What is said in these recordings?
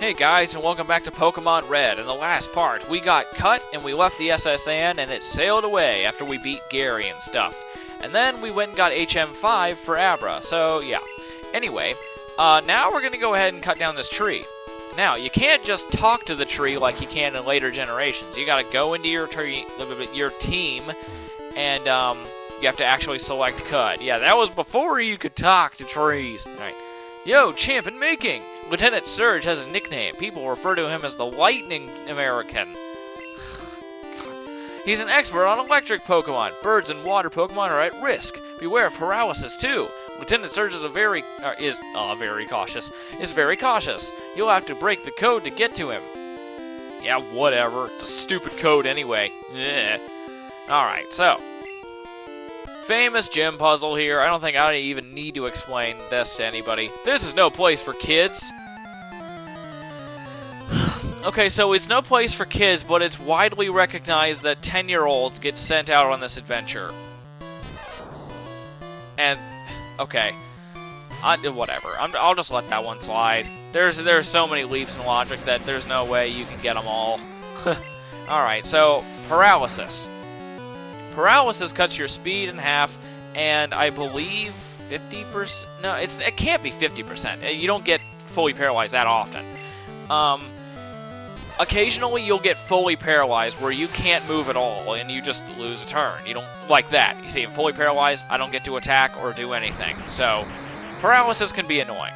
Hey guys, and welcome back to Pokemon Red. In the last part, we got cut and we left the SSN and it sailed away after we beat Gary and stuff. And then we went and got HM5 for Abra, so yeah. Anyway, now we're going to go ahead and cut down this tree. Now, you can't just talk to the tree like you can in later generations. You got to go into your team, and you have to actually select cut. Yeah, that was before you could talk to trees. Alright. Yo, champ in making! Lieutenant Surge has a nickname. People refer to him as the Lightning American. He's an expert on electric Pokemon. Birds and water Pokemon are at risk. Beware of paralysis, too. Lieutenant Surge is very cautious. Is very cautious. You'll have to break the code to get to him. Yeah, whatever. It's a stupid code anyway. Alright, so. Famous gym puzzle here. I don't think I even need to explain this to anybody. This is no place for kids. Okay, so it's no place for kids, but it's widely recognized that 10-year-olds get sent out on this adventure. And, okay. Whatever. I'll just let that one slide. There's so many leaps in logic that there's no way you can get them all. Alright, so, paralysis. Paralysis cuts your speed in half, and I believe 50%... No, it can't be 50%. You don't get fully paralyzed that often. Occasionally you'll get fully paralyzed where you can't move at all, and you just lose a turn. You don't like that. You see, I'm fully paralyzed, I don't get to attack or do anything. So, paralysis can be annoying.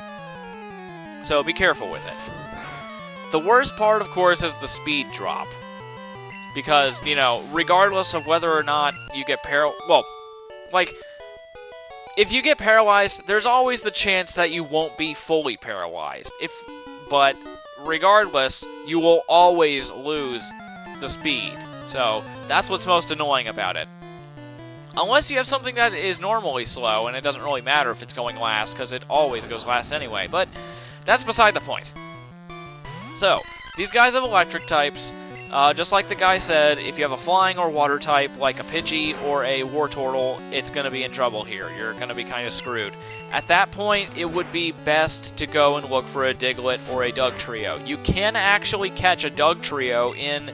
So be careful with it. The worst part, of course, is the speed drop. Because, you know, regardless of whether or not you get if you get paralyzed, there's always the chance that you won't be fully paralyzed. But regardless, you will always lose the speed. So, that's what's most annoying about it. Unless you have something that is normally slow, and it doesn't really matter if it's going last, because it always goes last anyway. But that's beside the point. So, these guys have electric types. Just like the guy said, if you have a flying or water type, like a Pidgey or a Wartortle, it's going to be in trouble here. You're going to be kind of screwed. At that point, it would be best to go and look for a Diglett or a Dugtrio. You can actually catch a Dugtrio in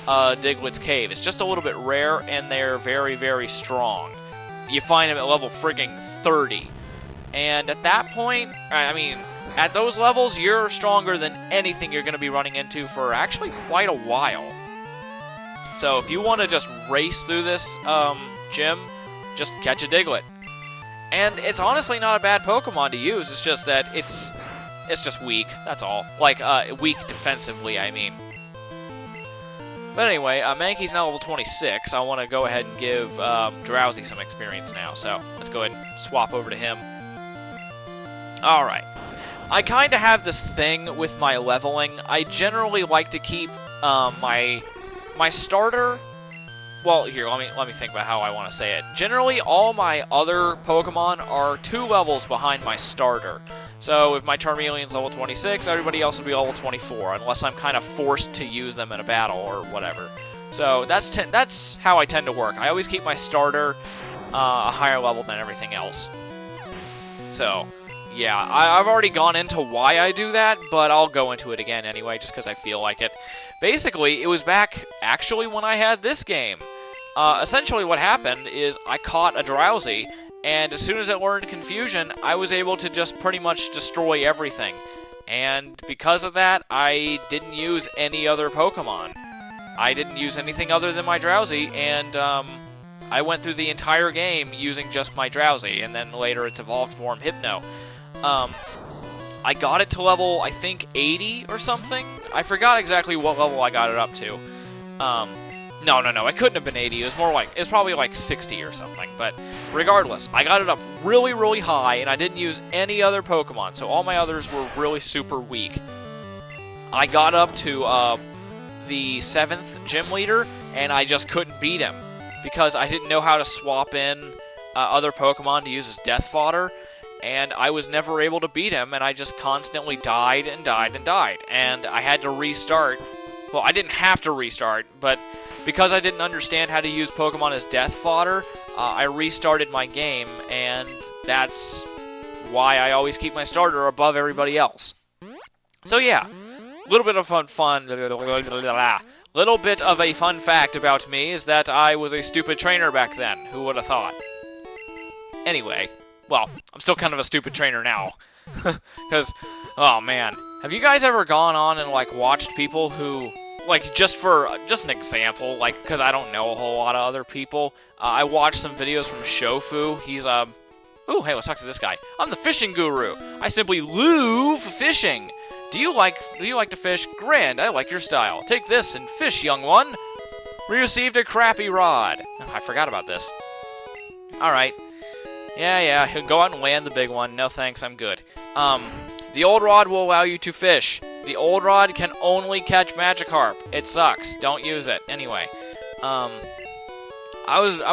Diglett's cave. It's just a little bit rare, and they're very, very strong. You find them at level frigging 30. And at that point, I mean... At those levels, you're stronger than anything you're going to be running into for actually quite a while. So if you want to just race through this gym, just catch a Diglett. And it's honestly not a bad Pokemon to use, it's just that it's just weak, that's all. Like, weak defensively, I mean. But anyway, Mankey's now level 26. I want to go ahead and give Drowsy some experience now, so let's go ahead and swap over to him. Alright. I kind of have this thing with my leveling. I generally like to keep my starter... Well, here, let me think about how I want to say it. Generally, all my other Pokemon are 2 levels behind my starter. So, if my Charmeleon's level 26, everybody else will be level 24, unless I'm kind of forced to use them in a battle or whatever. So, that's how I tend to work. I always keep my starter a higher level than everything else. So... Yeah, I've already gone into why I do that, but I'll go into it again anyway, just because I feel like it. Basically, it was back, actually, when I had this game. Essentially what happened is I caught a Drowsy, and as soon as it learned Confusion, I was able to just pretty much destroy everything. And because of that, I didn't use any other Pokemon. I didn't use anything other than my Drowsy, and I went through the entire game using just my Drowsy, and then later its evolved form, Hypno. I got it to level, I think, 80 or something. I forgot exactly what level I got it up to. No, it couldn't have been 80. It was probably like 60 or something. But regardless, I got it up really, really high, and I didn't use any other Pokemon, so all my others were really super weak. I got up to the 7th gym leader, and I just couldn't beat him because I didn't know how to swap in other Pokemon to use as death fodder. And I was never able to beat him, and I just constantly died and died and died. And I had to restart. Well, I didn't have to restart, but because I didn't understand how to use Pokemon as death fodder, I restarted my game, and that's why I always keep my starter above everybody else. So yeah, little bit of little bit of a fun fact about me is that I was a stupid trainer back then. Who would have thought? Anyway, well, I'm still kind of a stupid trainer now. Because, oh man. Have you guys ever gone on and, like, watched people who, like, just an example, like, because I don't know a whole lot of other people, I watched some videos from Shofu. He's, ooh, hey, let's talk to this guy. I'm the fishing guru. I simply love fishing. Do you like to fish? Grand, I like your style. Take this and fish, young one. We received a crappy rod. Oh, I forgot about this. Alright. Yeah, go out and land the big one. No thanks, I'm good. The old rod will allow you to fish. The old rod can only catch Magikarp. It sucks. Don't use it. Anyway, I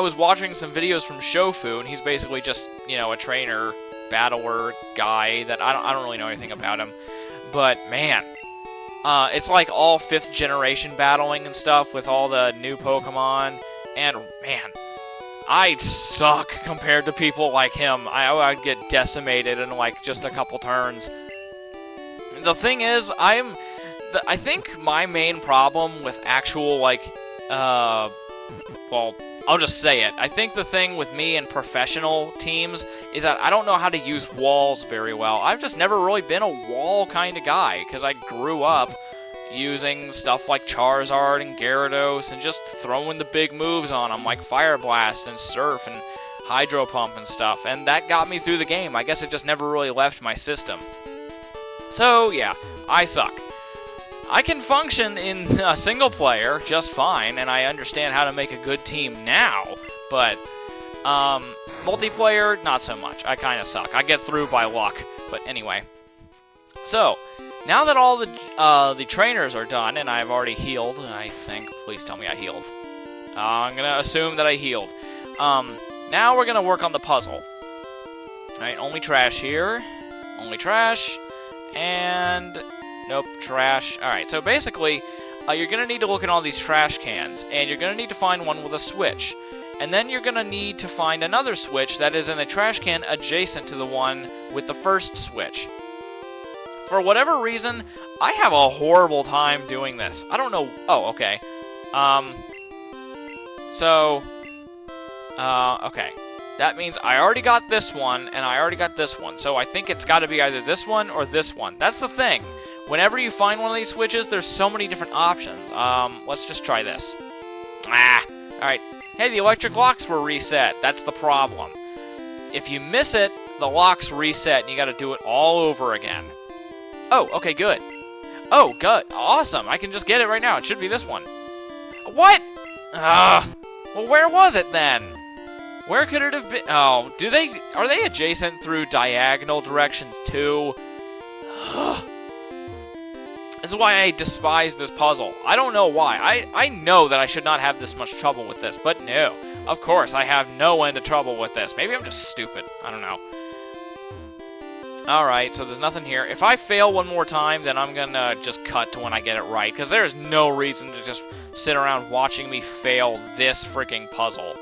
was watching some videos from Shofu, and he's basically just, you know, a trainer, battler guy that I don't really know anything about him. But man, it's like all 5th generation battling and stuff with all the new Pokemon, and man, I suck compared to people like him. I'd get decimated in like just a couple turns. The thing is, I think my main problem with actual, like, well, I'll just say it. I think the thing with me and professional teams is that I don't know how to use walls very well. I've just never really been a wall kind of guy, because I grew up using stuff like Charizard and Gyarados and just throwing the big moves on them, like Fire Blast and Surf and Hydro Pump and stuff, and that got me through the game. I guess it just never really left my system. So, yeah, I suck. I can function in single player just fine, and I understand how to make a good team now, but multiplayer, not so much. I kind of suck. I get through by luck, but anyway. So, now that all the trainers are done, and I've already healed, I think. Please tell me I healed. I'm going to assume that I healed. Now we're going to work on the puzzle. Alright, only trash here. Only trash. And nope, trash. Alright, so basically, you're going to need to look at all these trash cans, and you're going to need to find one with a switch. And then you're going to need to find another switch that is in a trash can adjacent to the one with the first switch. For whatever reason, I have a horrible time doing this. I don't know. Oh, okay. Okay. That means I already got this one, and I already got this one. So I think it's got to be either this one or this one. That's the thing. Whenever you find one of these switches, there's so many different options. Let's just try this. Alright. Hey, the electric locks were reset. That's the problem. If you miss it, the locks reset, and you got to do it all over again. Oh, okay, good. Oh, good. Awesome. I can just get it right now. It should be this one. What? Well, where was it then? Where could it have been? Oh, are they adjacent through diagonal directions too? That's why I despise this puzzle. I don't know why. I know that I should not have this much trouble with this, but no. Of course, I have no end of trouble with this. Maybe I'm just stupid. I don't know. Alright, so there's nothing here. If I fail one more time, then I'm gonna just cut to when I get it right, because there's no reason to just sit around watching me fail this freaking puzzle.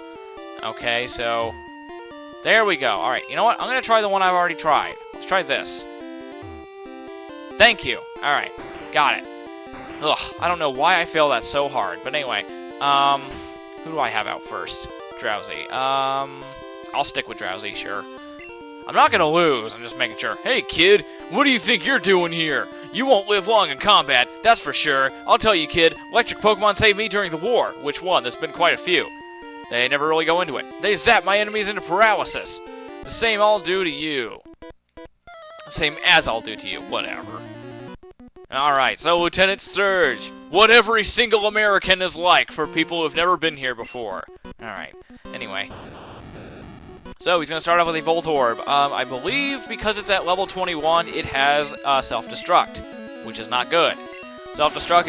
Okay, so there we go. Alright, you know what? I'm gonna try the one I've already tried. Let's try this. Thank you. Alright, got it. Ugh, I don't know why I failed that so hard, but anyway. Who do I have out first? Drowsy. I'll stick with Drowsy, sure. I'm not gonna lose, I'm just making sure. Hey, kid, what do you think you're doing here? You won't live long in combat, that's for sure. I'll tell you, kid, electric Pokemon saved me during the war. Which one? There's been quite a few. They never really go into it. They zap my enemies into paralysis. The same I'll do to you. The same as I'll do to you, whatever. Alright, so Lieutenant Surge. What every single American is like for people who've never been here before. Alright, anyway. So, he's going to start off with a Volt Orb. I believe because it's at level 21, it has Self-Destruct, which is not good. Self-Destruct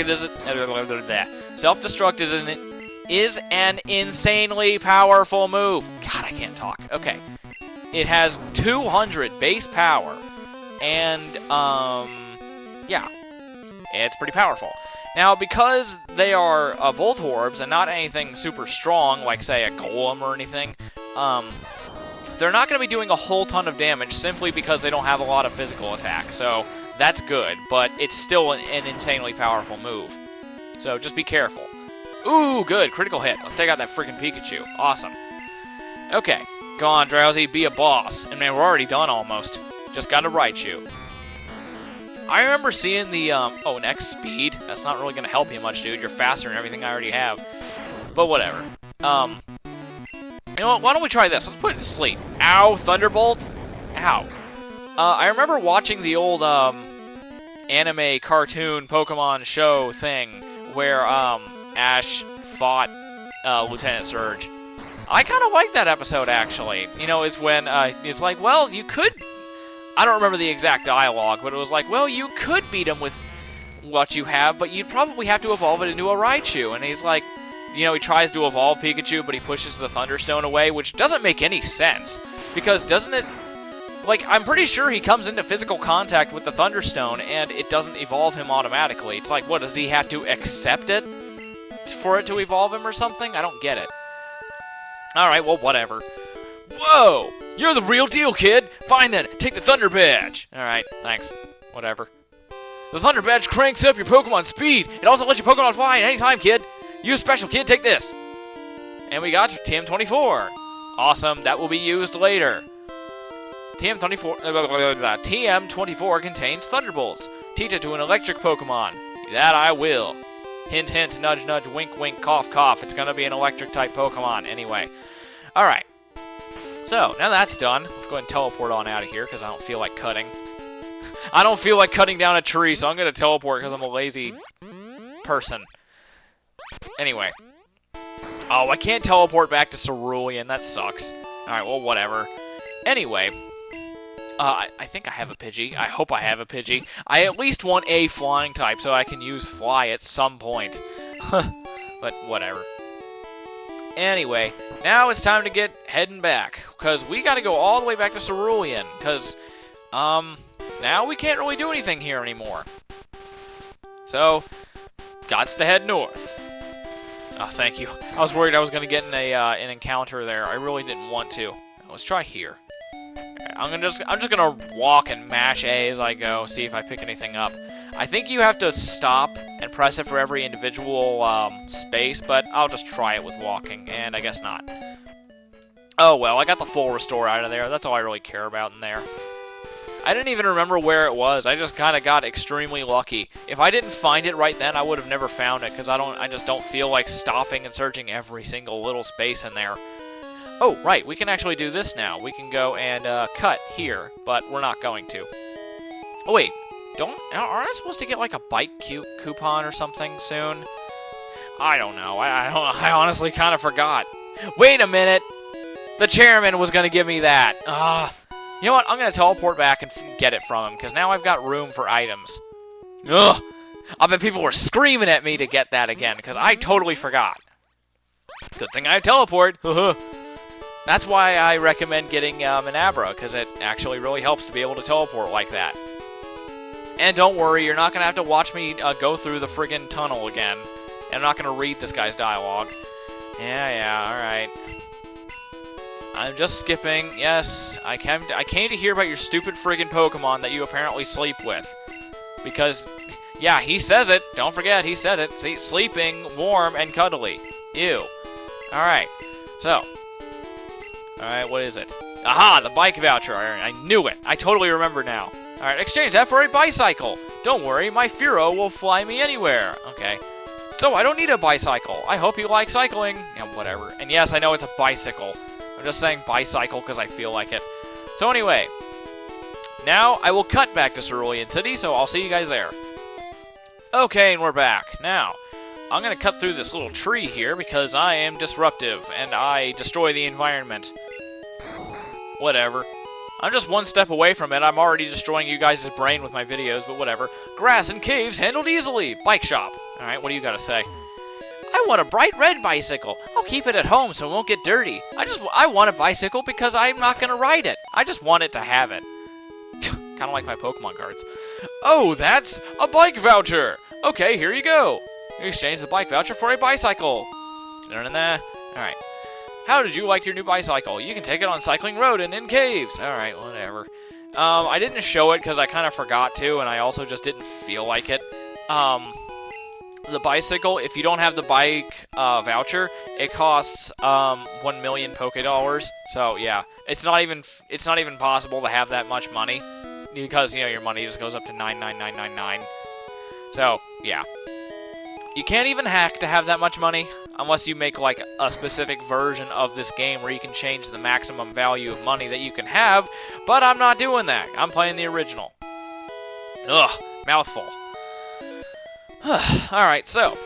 is an insanely powerful move. God, I can't talk. Okay. It has 200 base power, and, yeah. It's pretty powerful. Now, because they are Volt Orbs and not anything super strong, like, say, a Golem or anything, they're not going to be doing a whole ton of damage simply because they don't have a lot of physical attack. So that's good, but it's still an insanely powerful move. So just be careful. Ooh, good. Critical hit. Let's take out that freaking Pikachu. Awesome. Okay. Go on, Drowsy. Be a boss. And man, we're already done almost. Just gotta write you. I remember seeing the, oh, an X speed. That's not really gonna help you much, dude. You're faster than everything I already have. But whatever. You know what? Why don't we try this? Let's put it to sleep. Ow, Thunderbolt. Ow. I remember watching the old, anime, cartoon, Pokemon show thing where, Ash fought, Lieutenant Surge. I kind of like that episode, actually. You know, it's when, it's like, well, you could... I don't remember the exact dialogue, but it was like, well, you could beat him with what you have, but you'd probably have to evolve it into a Raichu. And he's like, you know, he tries to evolve Pikachu, but he pushes the Thunderstone away, which doesn't make any sense. Because doesn't it... Like, I'm pretty sure he comes into physical contact with the Thunderstone, and it doesn't evolve him automatically. It's like, what, does he have to accept it for it to evolve him or something? I don't get it. Alright, well, whatever. Whoa! You're the real deal, kid! Fine then, take the Thunder Badge! Alright, thanks. Whatever. The Thunder Badge cranks up your Pokemon speed! It also lets your Pokemon fly at any time, kid! You special, kid, take this! And we got TM24. Awesome, that will be used later. TM24 contains Thunderbolts. Teach it to an electric Pokemon. That I will. Hint, hint, nudge, nudge, wink, wink, cough, cough. It's gonna be an electric-type Pokemon anyway. Alright. So, now that's done. Let's go ahead and teleport on out of here, because I don't feel like cutting. I don't feel like cutting down a tree, so I'm gonna teleport because I'm a lazy person. Anyway. Oh, I can't teleport back to Cerulean. That sucks. Alright, well, whatever. Anyway. I think I have a Pidgey. I hope I have a Pidgey. I at least want a flying type so I can use Fly at some point. But whatever. Anyway, now it's time to get heading back. Because we gotta go all the way back to Cerulean. Because, now we can't really do anything here anymore. So, gots to head north. Oh, thank you. I was worried I was gonna get in an encounter there. I really didn't want to. Let's try here. I'm just gonna walk and mash A as I go, see if I pick anything up. I think you have to stop and press it for every individual space, but I'll just try it with walking, and I guess not. Oh well, I got the full restore out of there. That's all I really care about in there. I didn't even remember where it was. I just kind of got extremely lucky. If I didn't find it right then, I would have never found it, because I just don't feel like stopping and searching every single little space in there. Oh, right, we can actually do this now. We can go and cut here, but we're not going to. Oh, wait. Aren't I supposed to get like a bike coupon or something soon? I don't know. I honestly kind of forgot. Wait a minute. The chairman was going to give me that. You know what? I'm going to teleport back and get it from him, because now I've got room for items. Ugh. I bet people were screaming at me to get that again, because I totally forgot. Good thing I teleport. That's why I recommend getting an Abra, because it actually really helps to be able to teleport like that. And don't worry, you're not going to have to watch me go through the friggin' tunnel again. And I'm not going to read this guy's dialogue. Yeah, alright. I'm just skipping. Yes, I came to hear about your stupid friggin' Pokemon that you apparently sleep with. Because, yeah, he says it. Don't forget, he said it. See, sleeping, warm, and cuddly. Ew. Alright, so... Alright, what is it? Aha, the bike voucher. I knew it. I totally remember now. Alright, exchange that for a bicycle. Don't worry, my Furo will fly me anywhere. Okay. So, I don't need a bicycle. I hope you like cycling. Yeah, whatever. And yes, I know it's a bicycle. I'm just saying bicycle because I feel like it. So anyway, now I will cut back to Cerulean City, so I'll see you guys there. Okay, and we're back. Now, I'm going to cut through this little tree here because I am disruptive and I destroy the environment. Whatever. I'm just one step away from it. I'm already destroying you guys' brain with my videos, but whatever. Grass and caves handled easily. Bike shop. Alright, what do you got to say? I want a bright red bicycle. I'll keep it at home so it won't get dirty. I want a bicycle because I'm not going to ride it. I just want it to have it. Kind of like my Pokemon cards. Oh, that's a bike voucher. Okay, here you go. You exchange the bike voucher for a bicycle. Alright. How did you like your new bicycle? You can take it on Cycling Road and in caves. Alright, whatever. I didn't show it because I kind of forgot to, and I also just didn't feel like it. The bicycle, if you don't have the bike voucher, it costs 1 million Poké Dollars. So yeah, it's not even possible to have that much money because your money just goes up to 99999. So yeah, you can't even hack to have that much money unless you make like a specific version of this game where you can change the maximum value of money that you can have. But I'm not doing that. I'm playing the original. Ugh, mouthful. Alright, so,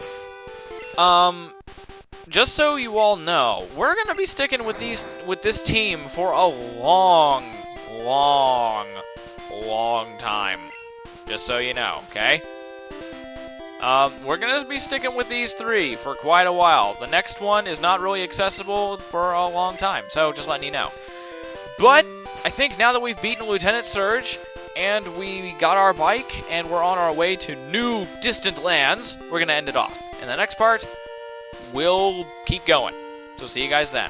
just so you all know, we're gonna be sticking with this team for a long time. Just so you know, okay? We're gonna be sticking with these 3 for quite a while. The next one is not really accessible for a long time, so just letting you know. But, I think now that we've beaten Lieutenant Surge, and we got our bike, and we're on our way to new distant lands, we're going to end it off. In the next part, we'll keep going. So see you guys then.